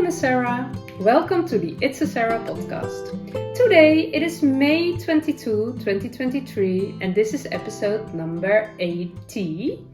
is Sarah. Welcome to the It's a Sarah podcast. Today it is May 22, 2023 and this is episode number 80.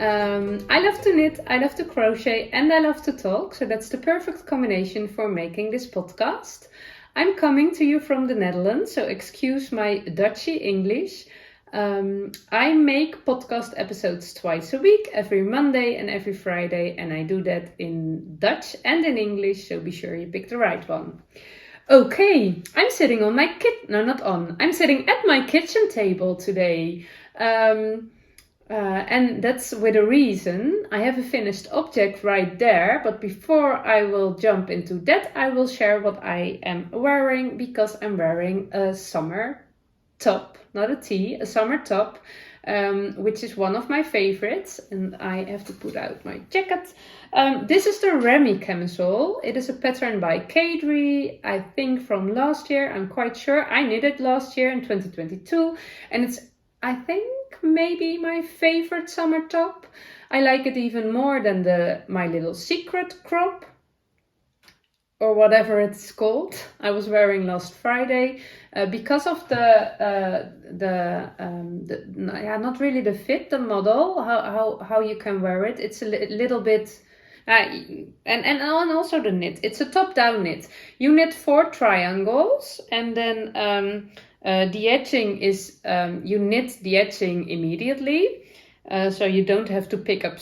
I love to knit, I love to crochet and I love to talk, so that's the perfect combination for making this podcast. I'm coming to you from the Netherlands, so excuse my Dutchy English. I make podcast episodes twice a week, every Monday and every Friday, and I do that in Dutch and in English, so be sure you pick the right one. Okay, I'm sitting on my I'm sitting at my kitchen table today, and that's with a reason. I have a finished object right there, but before I will jump into that, I will share what I am wearing, because I'm wearing a summer top, not a tee, a summer top, which is one of my favorites, and I have to put out my jacket. This is the Remi Camisole. It is a pattern by Caidree, I think from last year, I'm quite sure. I knit it last year in 2022, and it's, I think, maybe my favorite summer top. I like it even more than my little secret crop, or whatever it's called, I was wearing last Friday, because of not really the fit, the model, how you can wear it. It's a little bit, and also the knit. It's a top-down knit. You knit 4 triangles, and then the edging is, you knit the edging immediately. So you don't have to pick up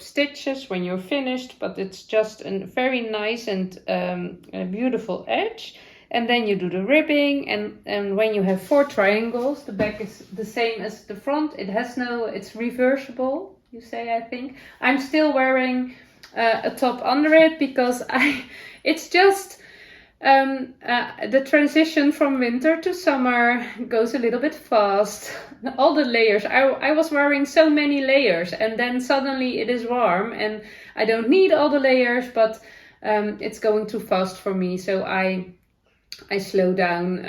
stitches when you're finished, but it's just a very nice and a beautiful edge. And then you do the ribbing, and when you have 4 triangles, the back is the same as the front. It's reversible, you say, I think. I'm still wearing a top under it because it's just the transition from winter to summer goes a little bit fast. All the layers, I was wearing so many layers, and then suddenly it is warm and I don't need all the layers, but it's going too fast for me, so I slow down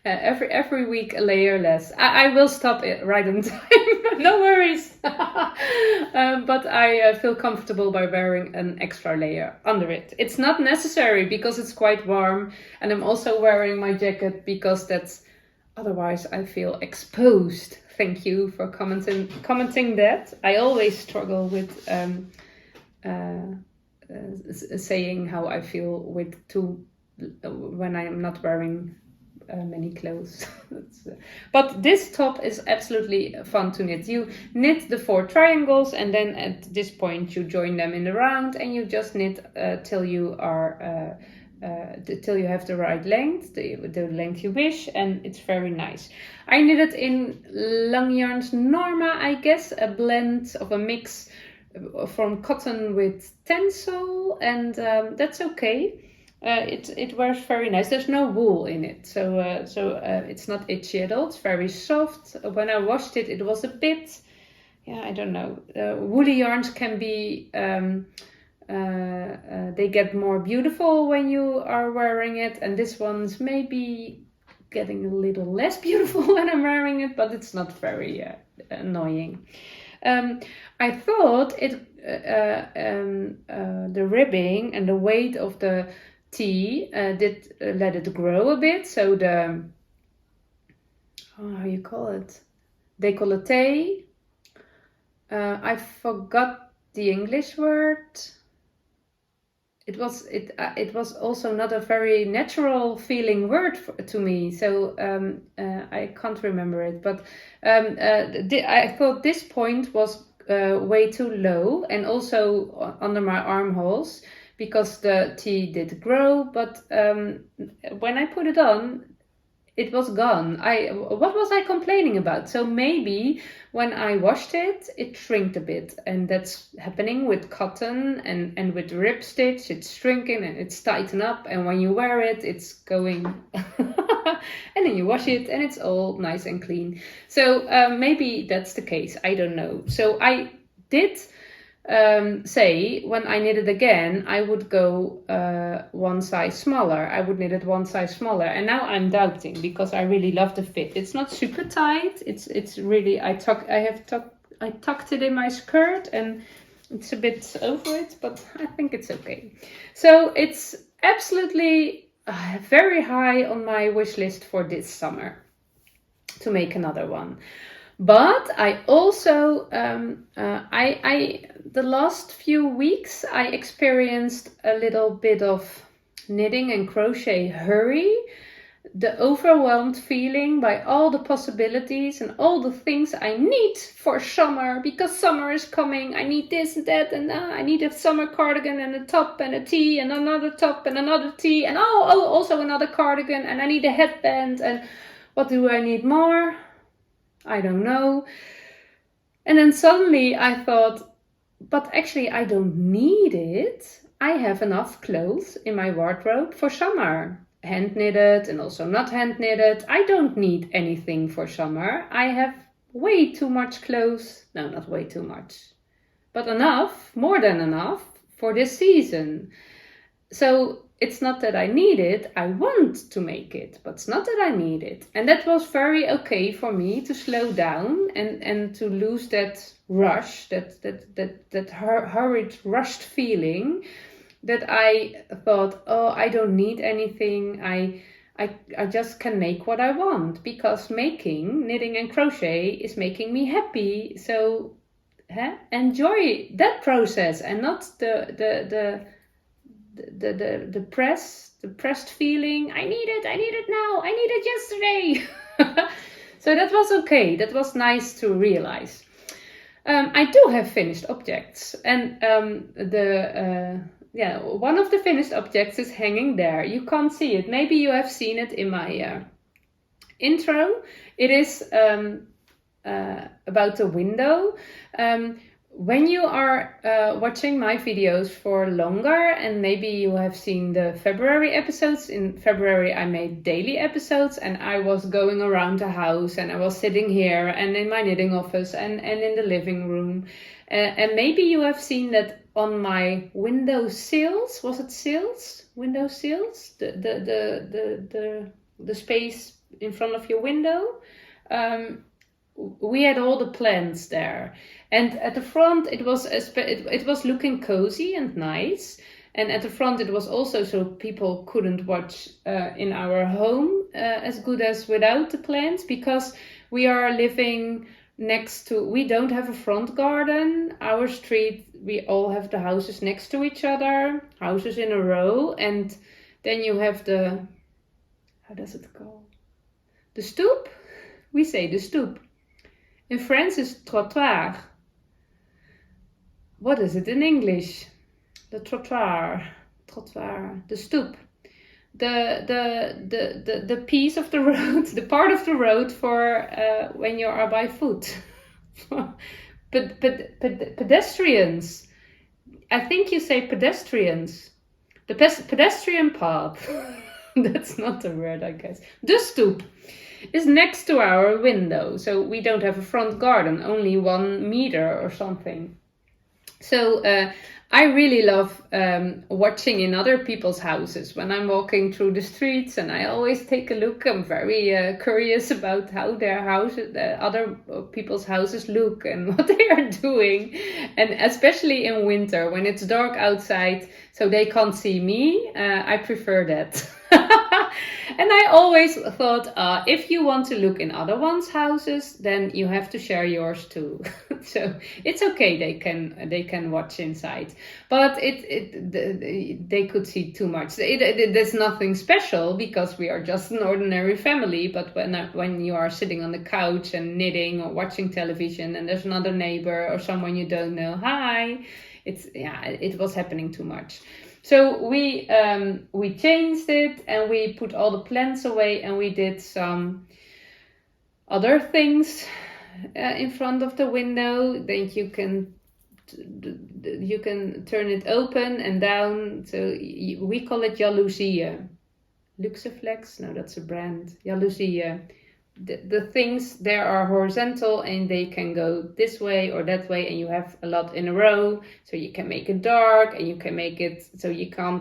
every week a layer less. I will stop it right on time, no worries. But I feel comfortable by wearing an extra layer under it. It's not necessary because it's quite warm, and I'm also wearing my jacket because otherwise I feel exposed. Thank you for commenting that. I always struggle with saying how I feel when I am not wearing many clothes. But this top is absolutely fun to knit. You knit the 4 triangles, and then at this point you join them in the round, and you just knit till you have the right length, the length you wish, and it's very nice. I knit it in Long Yarns Norma, I guess, a blend of a mix from cotton with tencel, and that's okay. It wears very nice. There's no wool in it, so it's not itchy at all. It's very soft. When I washed it, it was a bit, I don't know. Woolly yarns can be, they get more beautiful when you are wearing it, and this one's maybe getting a little less beautiful when I'm wearing it, but it's not very annoying. I thought the ribbing and the weight of the tea did let it grow a bit, so how you call it, décolleté, I forgot the English word. It was also not a very natural feeling word to me, so I can't remember it, but I thought this point was way too low, and also under my armholes, because the tea did grow, but when I put it on, it was gone. What was I complaining about? So maybe when I washed it, it shrinked a bit, and that's happening with cotton and with rib stitch. It's shrinking and it's tighten up, and when you wear it, it's going, and then you wash it, and it's all nice and clean. So maybe that's the case. I don't know. So I did say when I knit it again, I would go one size smaller. I would knit it one size smaller, and now I'm doubting because I really love the fit. It's not super tight. It's really I tucked it in my skirt, and It's a bit over it, but I think it's okay. So it's absolutely very high on my wish list for this summer to make another one. But I also, the last few weeks, I experienced a little bit of knitting and crochet hurry. The overwhelmed feeling by all the possibilities and all the things I need for summer, because summer is coming. I need this and that, and I need a summer cardigan and a top and a tee and another top and another tee and also another cardigan, and I need a headband, and what do I need more? I don't know. And then suddenly I thought, but actually I don't need it. I have enough clothes in my wardrobe for summer. Hand knitted and also not hand knitted. I don't need anything for summer. I have way too much clothes. No, not way too much, but enough, more than enough for this season. So it's not that I need it, I want to make it, but it's not that I need it. And that was very okay for me to slow down and to lose that rush, that hurried, rushed feeling that I thought, oh, I don't need anything. I just can make what I want, because knitting and crochet is making me happy. So enjoy that process and not the pressed feeling. I need it now. I need it yesterday. So that was okay. That was nice to realize. I do have finished objects, and one of the finished objects is hanging there. You can't see it. Maybe you have seen it in my intro. It is about the window. When you are watching my videos for longer, and maybe you have seen the February episodes. In February I made daily episodes, and I was going around the house, and I was sitting here and in my knitting office and in the living room. And maybe you have seen that on my window sills. Was it sills? Window sills? The space in front of your window. We had all the plants there, and at the front it was looking cozy and nice. And at the front it was also so people couldn't watch in our home as good as without the plants, because we are living next to, we don't have a front garden. Our street, we all have the houses next to each other, houses in a row, and then you have the, how does it call? The stoop? We say the stoop. In French it's trottoir. What is it in English? The trottoir, the stoop. The piece of the road, the part of the road for when you are by foot. Pedestrians. I think you say pedestrians. The pedestrian path. That's not the word, I guess. The stoop is next to our window. So we don't have a front garden, only 1 meter or something. So I really love watching in other people's houses when I'm walking through the streets, and I always take a look. I'm very curious about how their houses, other people's houses look and what they are doing. And especially in winter when it's dark outside, so they can't see me, I prefer that. And I always thought, if you want to look in other one's houses, then you have to share yours too. So it's okay, they can watch inside, but they could see too much. There's nothing special because we are just an ordinary family. But when you are sitting on the couch and knitting or watching television, and there's another neighbor or someone you don't know, hi, it was happening too much. So we changed it, and we put all the plants away, and we did some other things in front of the window. Then you can turn it open and down. So we call it jaloezieën. Luxeflex? No, that's a brand. Jaloezieën. The things there are horizontal, and they can go this way or that way, and you have a lot in a row. So you can make it dark, and you can make it so you can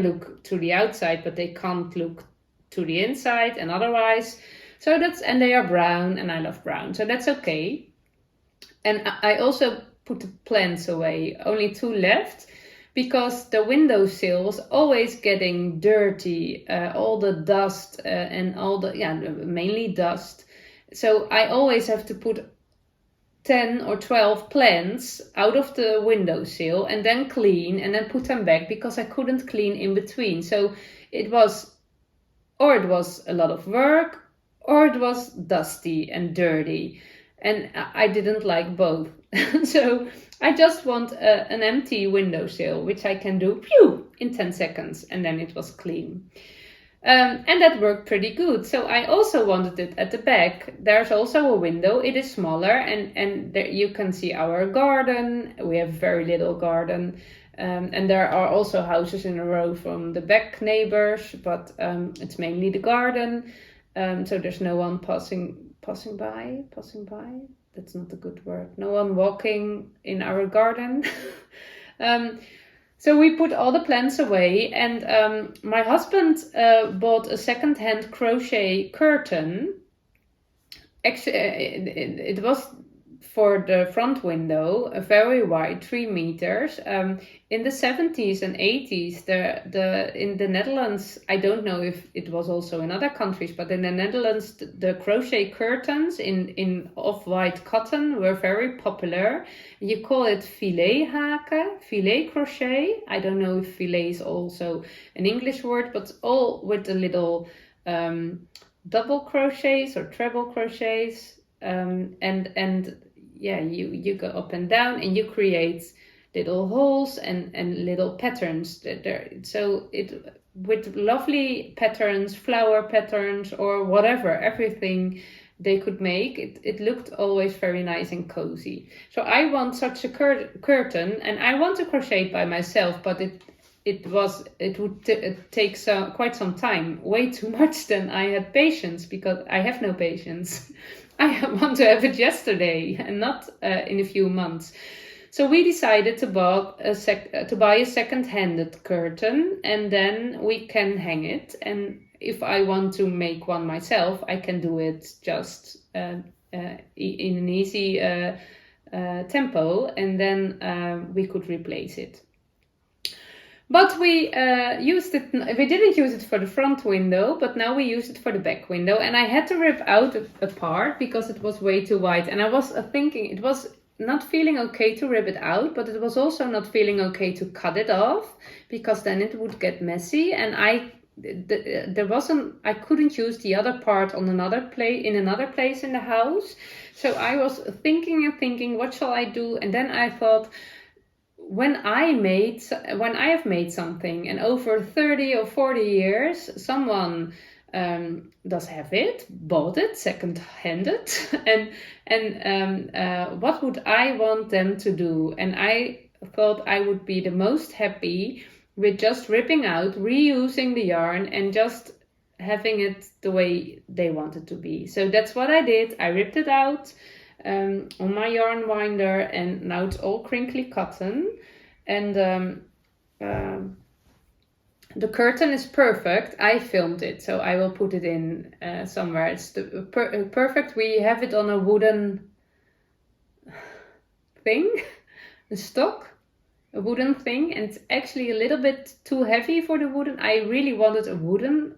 look to the outside, but they can't look to the inside and otherwise. So and they are brown, and I love brown, so that's okay. And I also put the plants away. Only 2 left. Because the windowsill was always getting dirty, all the dust and all the, mainly dust. So I always have to put 10 or 12 plants out of the windowsill and then clean and then put them back because I couldn't clean in between. So it was a lot of work or it was dusty and dirty. And I didn't like both. So I just want an empty windowsill, which I can do in 10 seconds. And then it was clean. And that worked pretty good. So I also wanted it at the back. There's also a window. It is smaller. And there you can see our garden. We have very little garden. And there are also houses in a row from the back neighbors. But it's mainly the garden. So there's no one passing by. That's not a good word. No one walking in our garden. So we put all the plants away, and my husband bought a second-hand crochet curtain. Actually, it was for the front window, a very wide, 3 meters. In the 70s and 80s, in the Netherlands, I don't know if it was also in other countries, but in the Netherlands, the crochet curtains in off-white cotton were very popular. You call it filet haken, filet crochet. I don't know if filet is also an English word, but all with the little double crochets or treble crochets, you go up and down and you create little holes and little patterns there. So it with lovely patterns, flower patterns or whatever, everything they could make. It looked always very nice and cozy. So I want such a curtain, and I want to crochet it by myself, but it would take quite some time, way too much than I had patience, because I have no patience. I want to have it yesterday and not in a few months. So we decided to buy a second-handed curtain, and then we can hang it. And if I want to make one myself, I can do it just in an easy tempo, and then we could replace it. But we used it. We didn't use it for the front window, but now we use it for the back window. And I had to rip out a part because it was way too wide. And I was thinking it was not feeling okay to rip it out, but it was also not feeling okay to cut it off, because then it would get messy. And I couldn't use the other part in another place in the house. So I was thinking, what shall I do? And then I thought, when I have made something and over 30 or 40 years, someone bought it second-handed, and what would I want them to do? And I thought I would be the most happy with just ripping out, reusing the yarn, and just having it the way they want it to be. So that's what I did. I ripped it out on my yarn winder, and now it's all crinkly cotton, and the curtain is perfect. I filmed it, so I will put it in somewhere. It's perfect. We have it on a wooden thing, a wooden thing, and it's actually a little bit too heavy for the wooden. I really wanted a wooden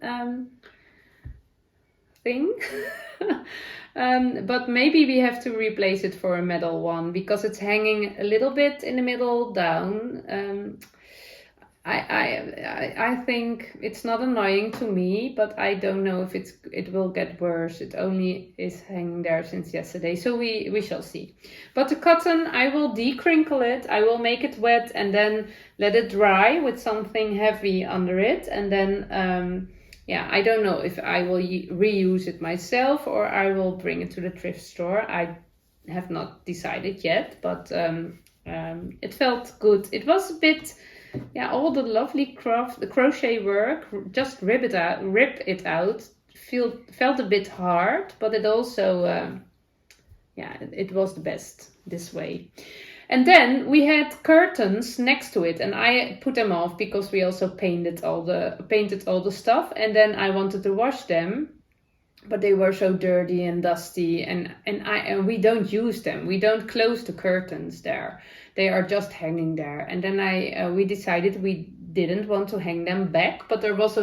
thing. But maybe we have to replace it for a metal one, because it's hanging a little bit in the middle down. I think it's not annoying to me, but I don't know if it will get worse. It only is hanging there since yesterday, so we shall see. But the cotton, I will decrinkle it. I will make it wet and then let it dry with something heavy under it, and then I don't know if I will reuse it myself or I will bring it to the thrift store. I have not decided yet, but it felt good. It was a bit, all the lovely the crochet work, just rip it out, felt a bit hard, but it also, it was the best this way. And then we had curtains next to it, and I put them off because we also painted all the stuff, and then I wanted to wash them. but they were so dirty and dusty, and we don't use them. We don't close the curtains there. They are just hanging there. And then we decided we didn't want to hang them back, but there was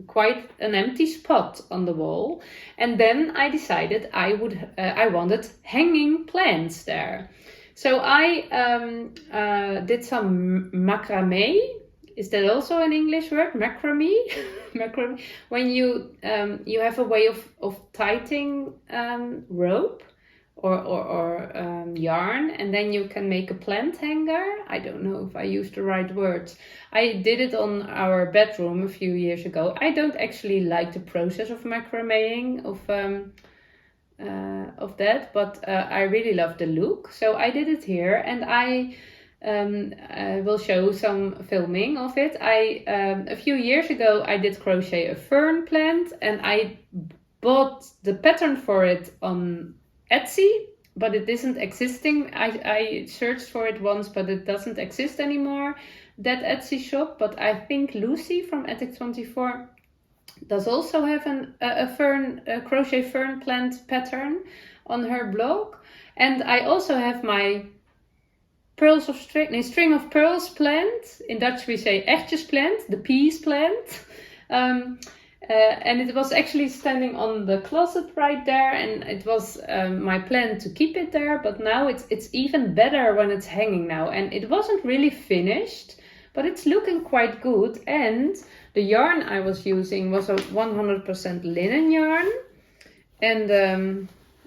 quite an empty spot on the wall. And then I decided I wanted hanging plants there. So I did some macrame. Is that also an English word? Macrame? Macrame. When you have a way of tightening rope or yarn, and then you can make a plant hanger. I don't know if I used the right words. I did it on our bedroom a few years ago. I don't actually like the process of macrameing of that, but I really love the look. So I did it here, and I will show some filming of it. A few years ago I did crochet a fern plant, and I bought the pattern for it on Etsy, but it isn't existing. I searched for it once, but it doesn't exist anymore, that Etsy shop. But I think Lucy from Attic24 does also have a crochet fern plant pattern on her blog. And I also have my string of pearls plant. In Dutch we say erwtenplantje, the peas plant. And it was actually standing on the closet right there, and it was my plan to keep it there, but now it's even better when it's hanging now. And it wasn't really finished, but it's looking quite good. And the yarn I was using was a 100% linen yarn, and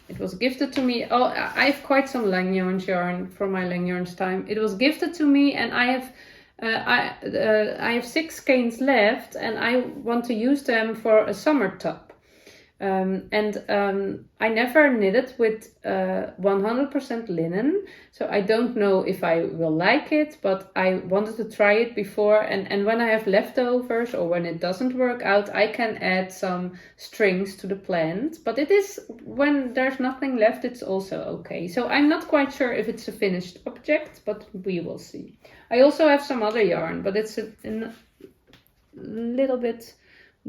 it was gifted to me. Oh, I have quite some Langyarns yarn from my Langyarns time. It was gifted to me, and I have 6 skeins left, and I want to use them for a summer top. I never knitted with 100% linen, so I don't know if I will like it, but I wanted to try it before, and when I have leftovers or when it doesn't work out, I can add some strings to the plant. But it is, when there's nothing left, it's also okay. So I'm not quite sure if it's a finished object, but we will see. I also have some other yarn, but it's a little bit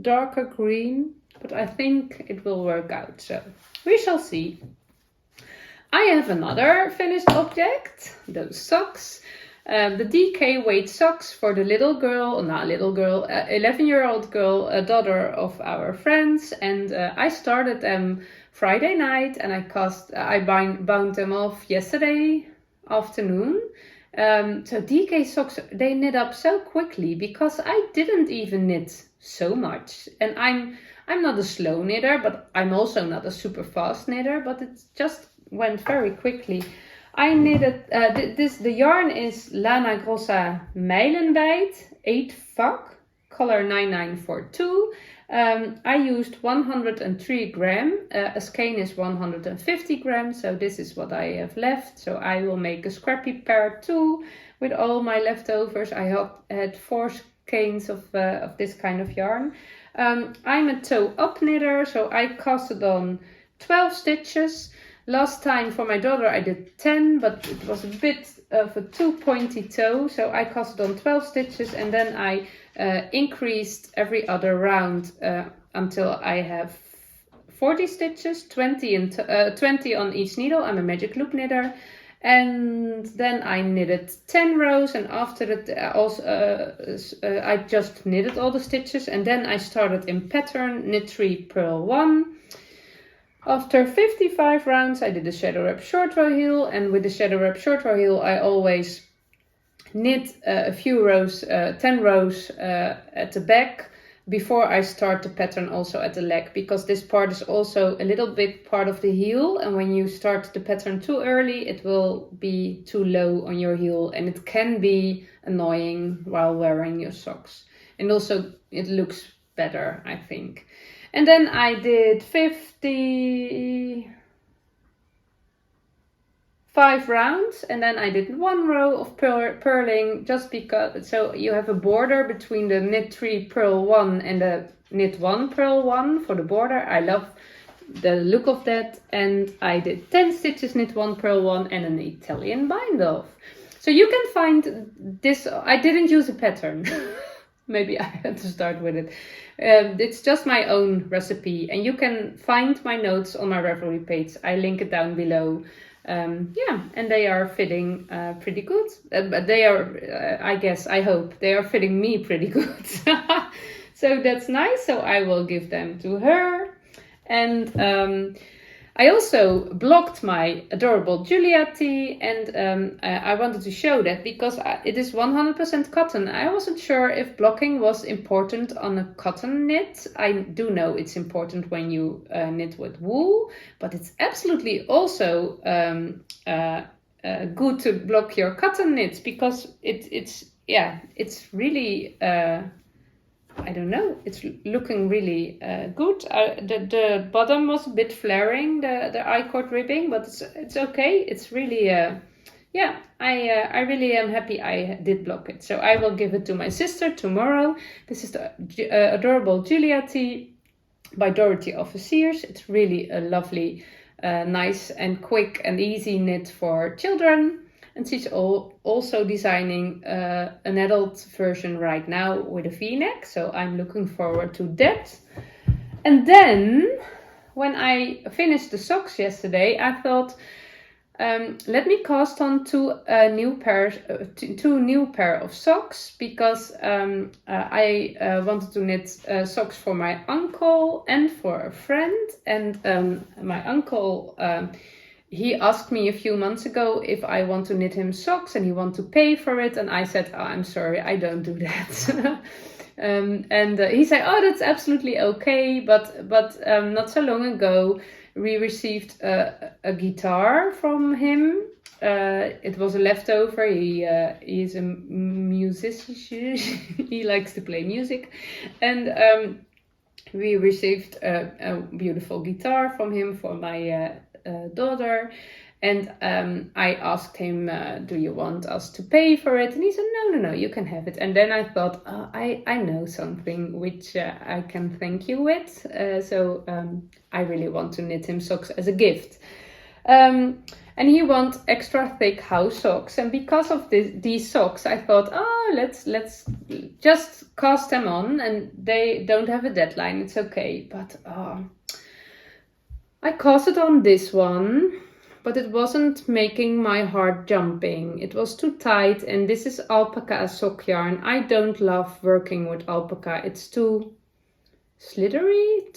darker green, but I think it will work out, so we shall see. I have another finished object, those socks. The DK weight socks for the 11-year-old girl, daughter of our friends. And I started them Friday night, and I bound them off yesterday afternoon. So DK socks, they knit up so quickly because I didn't even knit so much. And I'm not a slow knitter, but I'm also not a super fast knitter, but it just went very quickly. I knitted, the yarn is Lana Grossa Meilenwijd 8 vak, color 9942. I used 103 gram, a skein is 150 grams, so this is what I have left. So I will make a scrappy pair too with all my leftovers. I had 4 skeins of this kind of yarn. I'm a toe up knitter, so I casted on 12 stitches. Last time for my daughter I did 10, but it was a bit of a too pointy toe, so I casted on 12 stitches, and then I increased every other round until I have 40 stitches, 20 on each needle. I'm a magic loop knitter. And then I knitted 10 rows, and after that I just knitted all the stitches, and then I started in pattern knit 3 purl 1. After 55 rounds I did a shadow wrap short row heel, and with the shadow wrap short row heel I always knit a few rows, 10 rows at the back before I start the pattern also at the leg, because this part is also a little bit part of the heel, and when you start the pattern too early it will be too low on your heel, and it can be annoying while wearing your socks. And also it looks better, I think. And then I did 55 rounds, and then I did 1 row of purling, just because, so you have a border between the knit 3 purl 1 and the knit 1 purl 1 for the border. I love the look of that. And I did 10 stitches knit 1 purl 1 and an Italian bind off. So you can find this. I didn't use a pattern. Maybe I had to start with it. It's just my own recipe, and you can find my notes on my Ravelry page. I link it down below. And they are fitting pretty good. But they are, I hope, they are fitting me pretty good. So that's nice. So I will give them to her. And I also blocked my adorable Giulia tee, and I wanted to show that because it is 100% cotton. I wasn't sure if blocking was important on a cotton knit. I do know it's important when you knit with wool, but it's absolutely also good to block your cotton knits because it's really... I don't know, it's looking really good. The bottom was a bit flaring, the I-cord ribbing, but it's okay. It's really, I really am happy I did block it. So I will give it to my sister tomorrow. This is the adorable Giulia tee by Dorothy Offeciers. It's really a lovely, nice and quick and easy knit for children. And she's also designing an adult version right now with a V-neck. So I'm looking forward to that. And then when I finished the socks yesterday, I thought, let me cast on two new pair of socks because I wanted to knit socks for my uncle and for a friend. And my uncle... he asked me a few months ago if I want to knit him socks and he want to pay for it. And I said, I'm sorry, I don't do that. He said, that's absolutely okay. But not so long ago, we received a guitar from him. It was a leftover. He is a musician. He likes to play music. And we received a beautiful guitar from him for my... daughter, and I asked him, do you want us to pay for it? And he said, no, you can have it. And then I thought, I know something which I can thank you with, so I really want to knit him socks as a gift. And he wants extra thick house socks, and because of these socks I thought, let's just cast them on, and they don't have a deadline, it's okay. But I casted on this one, but it wasn't making my heart jumping. It was too tight, and this is alpaca sock yarn. I don't love working with alpaca. It's too slithery,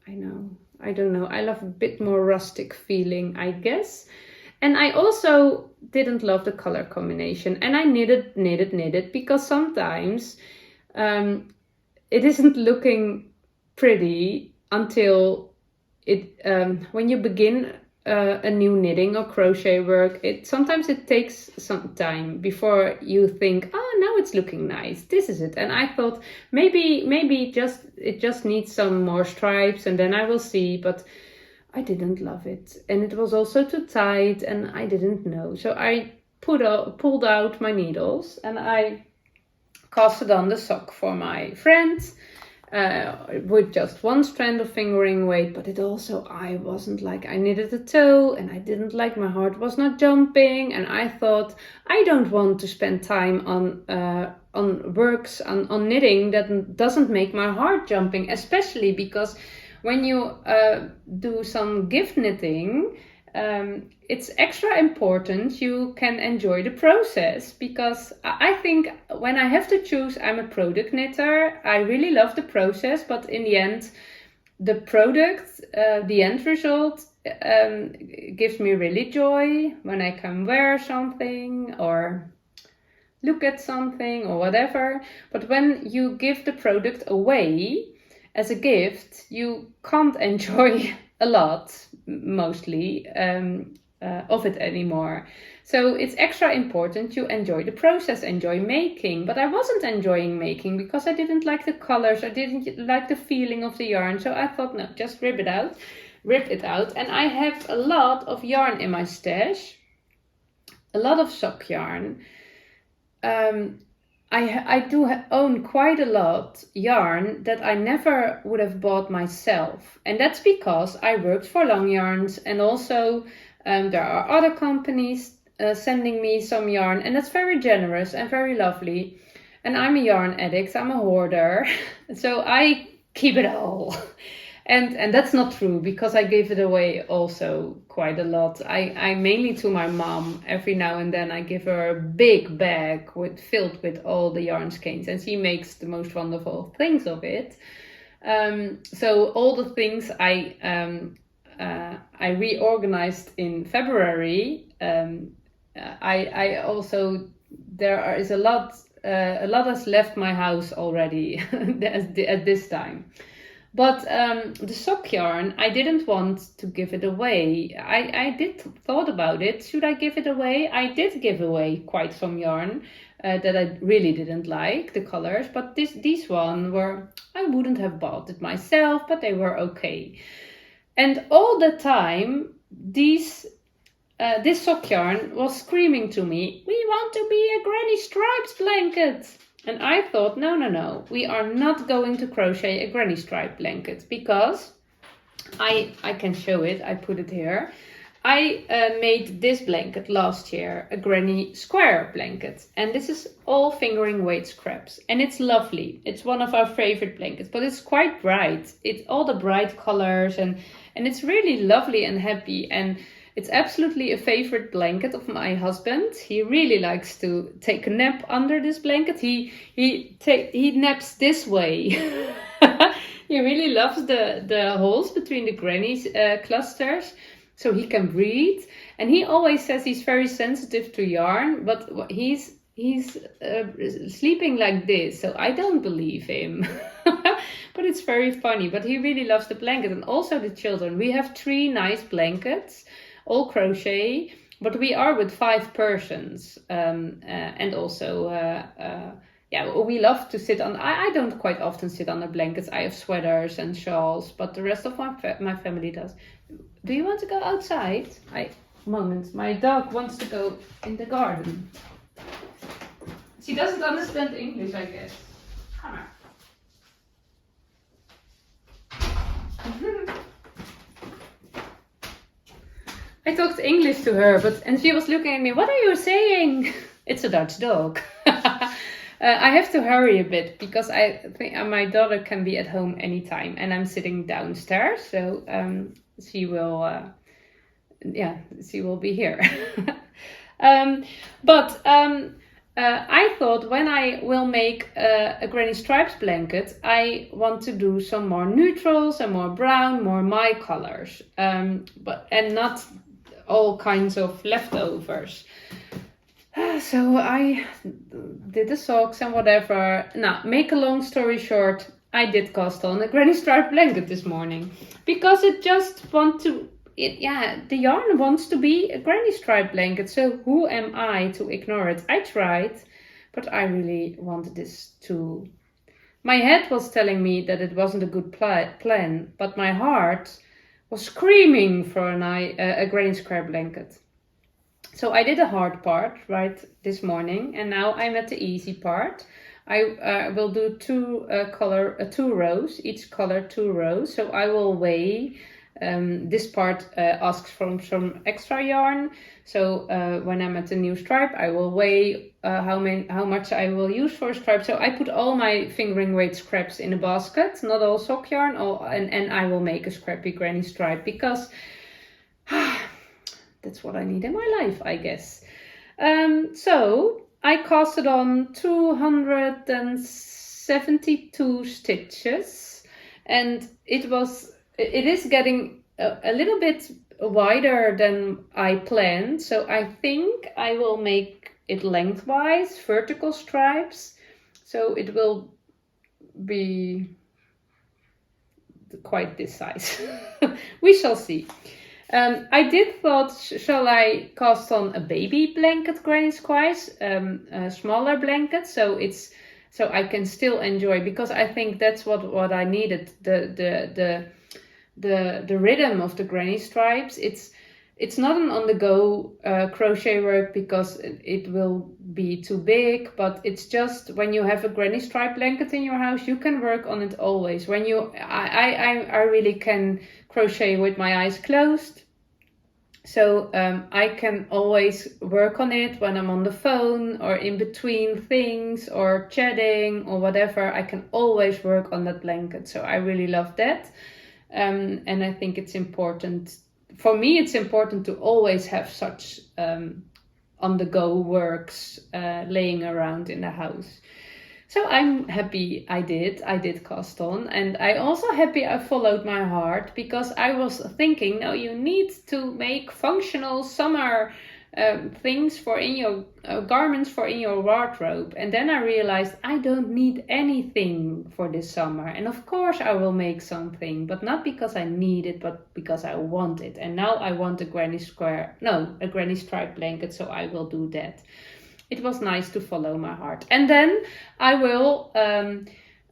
I don't know. I love a bit more rustic feeling, I guess. And I also didn't love the color combination. And I knitted because sometimes it isn't looking pretty until... when you begin a new knitting or crochet work, sometimes it takes some time before you think, now it's looking nice, this is it. And I thought maybe it just needs some more stripes and then I will see, but I didn't love it. And it was also too tight and I didn't know. So I pulled out my needles and I casted on the sock for my friend. With just one strand of fingering weight, but I wasn't like, I knitted a toe and I didn't like, my heart was not jumping, and I thought I don't want to spend time on works on knitting that doesn't make my heart jumping, especially because when you do some gift knitting, it's extra important you can enjoy the process, because I think when I have to choose, I'm a product knitter. I really love the process, but in the end, the product, the end result gives me really joy when I can wear something or look at something or whatever. But when you give the product away as a gift, you can't enjoy a lot, mostly, of it anymore. So it's extra important you enjoy the process, enjoy making. But I wasn't enjoying making because I didn't like the colors, I didn't like the feeling of the yarn. So I thought, no, just rip it out. And I have a lot of yarn in my stash, a lot of sock yarn. I do own quite a lot yarn that I never would have bought myself. And that's because I worked for Long Yarns, and also there are other companies sending me some yarn, and that's very generous and very lovely. And I'm a yarn addict, I'm a hoarder, so I keep it all. And that's not true, because I give it away also quite a lot. I mainly to my mom. Every now and then I give her a big bag filled with all the yarn skeins, and she makes the most wonderful things of it. So all the things I reorganized in February. I also, is a lot has left my house already at this time. But the sock yarn, I didn't want to give it away. I did thought about it. Should I give it away? I did give away quite some yarn that I really didn't like, the colors. But these one were, I wouldn't have bought it myself, but they were okay. And all the time, this sock yarn was screaming to me, "We want to be a Granny Stripes blanket." And I thought, no, we are not going to crochet a Granny Stripe blanket, because I can show it, I put it here. I made this blanket last year, a Granny Square blanket. And this is all fingering weight scraps. And it's lovely. It's one of our favorite blankets, but it's quite bright. It's all the bright colors, and it's really lovely and happy. And it's absolutely a favorite blanket of my husband. He really likes to take a nap under this blanket. He naps this way. He really loves the holes between the granny clusters, so he can breathe. And he always says he's very sensitive to yarn, but he's sleeping like this, so I don't believe him. But it's very funny. But he really loves the blanket, and also the children. We have 3 nice blankets, all crochet, but we are with 5 persons, and also we love to sit on. I don't quite often sit on the blankets. I have sweaters and shawls, but the rest of my family does. Do you want to go outside? Moment, my dog wants to go in the garden. She doesn't understand English, I guess. Come on. I talked English to her, and she was looking at me. What are you saying? It's a Dutch dog. I have to hurry a bit, because I think my daughter can be at home anytime, and I'm sitting downstairs, so she will be here. I thought, when I will make a Granny Stripes blanket, I want to do some more neutrals and more brown, more my colors, and not all kinds of leftovers. So I did the socks and whatever. Now, make a long story short, I did cast on a Granny Stripe blanket this morning, because it just the yarn wants to be a Granny Stripe blanket. So who am I to ignore it? I tried, but I really wanted this too. My head was telling me that it wasn't a good plan, but my heart was screaming for a Granny Square blanket. So I did the hard part right this morning, and now I'm at the easy part. I will do 2 rows, each color 2 rows. So I will weigh. This part asks for some extra yarn. So when I'm at the new stripe, I will weigh how much I will use for a stripe. So I put all my fingering weight scraps in a basket, not all sock yarn, and I will make a scrappy granny stripe, because that's what I need in my life, I guess. So I casted on 272 stitches, and it is getting a little bit wider than I planned. So I think I will make it lengthwise, vertical stripes. So it will be quite this size. We shall see. I did thought, shall I cast on a baby blanket granny squares, a smaller blanket, so I can still enjoy, because I think that's what I needed, the rhythm of the granny stripes. It's not an on-the-go crochet work, because it will be too big, but it's just when you have a granny stripe blanket in your house, you can work on it always. I really can crochet with my eyes closed. So I can always work on it when I'm on the phone or in between things or chatting or whatever. I can always work on that blanket. So I really love that. And I think it's important. For me, it's important to always have such on-the-go works laying around in the house. So I'm happy I did cast on, and I also happy I followed my heart, because I was thinking, no, you need to make functional summer things for in your garments for in your wardrobe. And then I realized I don't need anything for this summer. And of course I will make something, but not because I need it, but because I want it. And now I want a granny stripe blanket, so I will do that. It was nice to follow my heart. And then I will,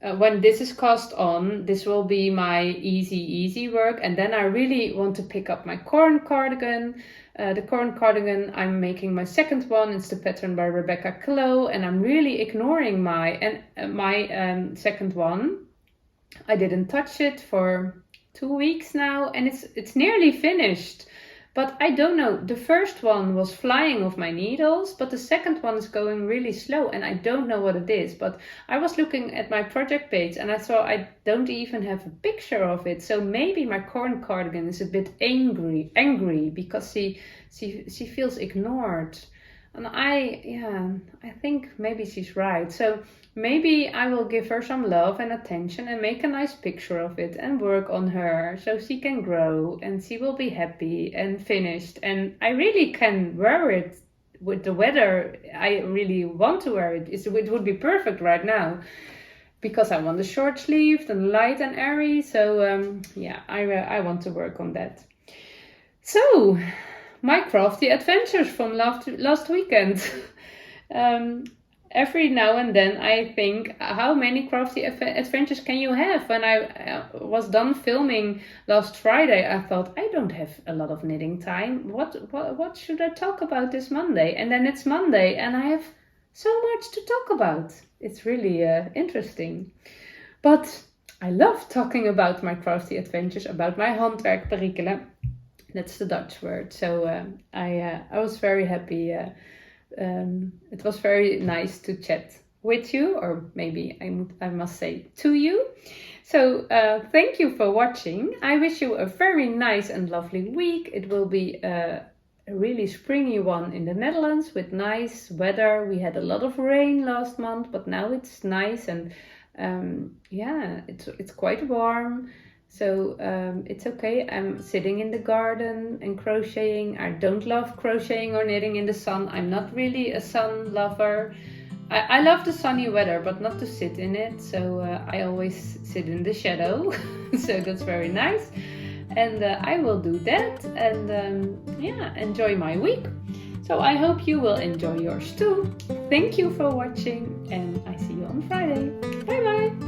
when this is cast on, this will be my easy work. And then I really want to pick up my Corran cardigan. The Corran cardigan, I'm making my second one. It's the pattern by Rebecca Clow. And I'm really ignoring my second one. I didn't touch it for 2 weeks now. And it's nearly finished. But I don't know, the first one was flying off my needles, but the second one is going really slow, and I don't know what it is. But I was looking at my project page and I saw I don't even have a picture of it. So maybe my Corran cardigan is a bit angry because she feels ignored. And I think maybe she's right. So maybe I will give her some love and attention and make a nice picture of it and work on her so she can grow and she will be happy and finished. And I really can wear it with the weather. I really want to wear it. It would be perfect right now because I want the short sleeved and light and airy. So I want to work on that. So my crafty adventures from last weekend. Every now and then I think, how many crafty adventures can you have? When I was done filming last Friday, I thought, I don't have a lot of knitting time. What should I talk about this Monday? And then it's Monday and I have so much to talk about. It's really interesting. But I love talking about my crafty adventures, about my handwerkperikelen. That's the Dutch word. So I was very happy. It was very nice to chat with you, or maybe I must say to you. So thank you for watching. I wish you a very nice and lovely week. It will be a really springy one in the Netherlands with nice weather. We had a lot of rain last month, but now it's nice and it's quite warm. So it's okay. I'm sitting in the garden and crocheting. I don't love crocheting or knitting in the sun. I'm not really a sun lover. I love the sunny weather, but not to sit in it. So I always sit in the shadow. So that's very nice. And I will do that and enjoy my week. So I hope you will enjoy yours too. Thank you for watching and I see you on Friday. Bye bye.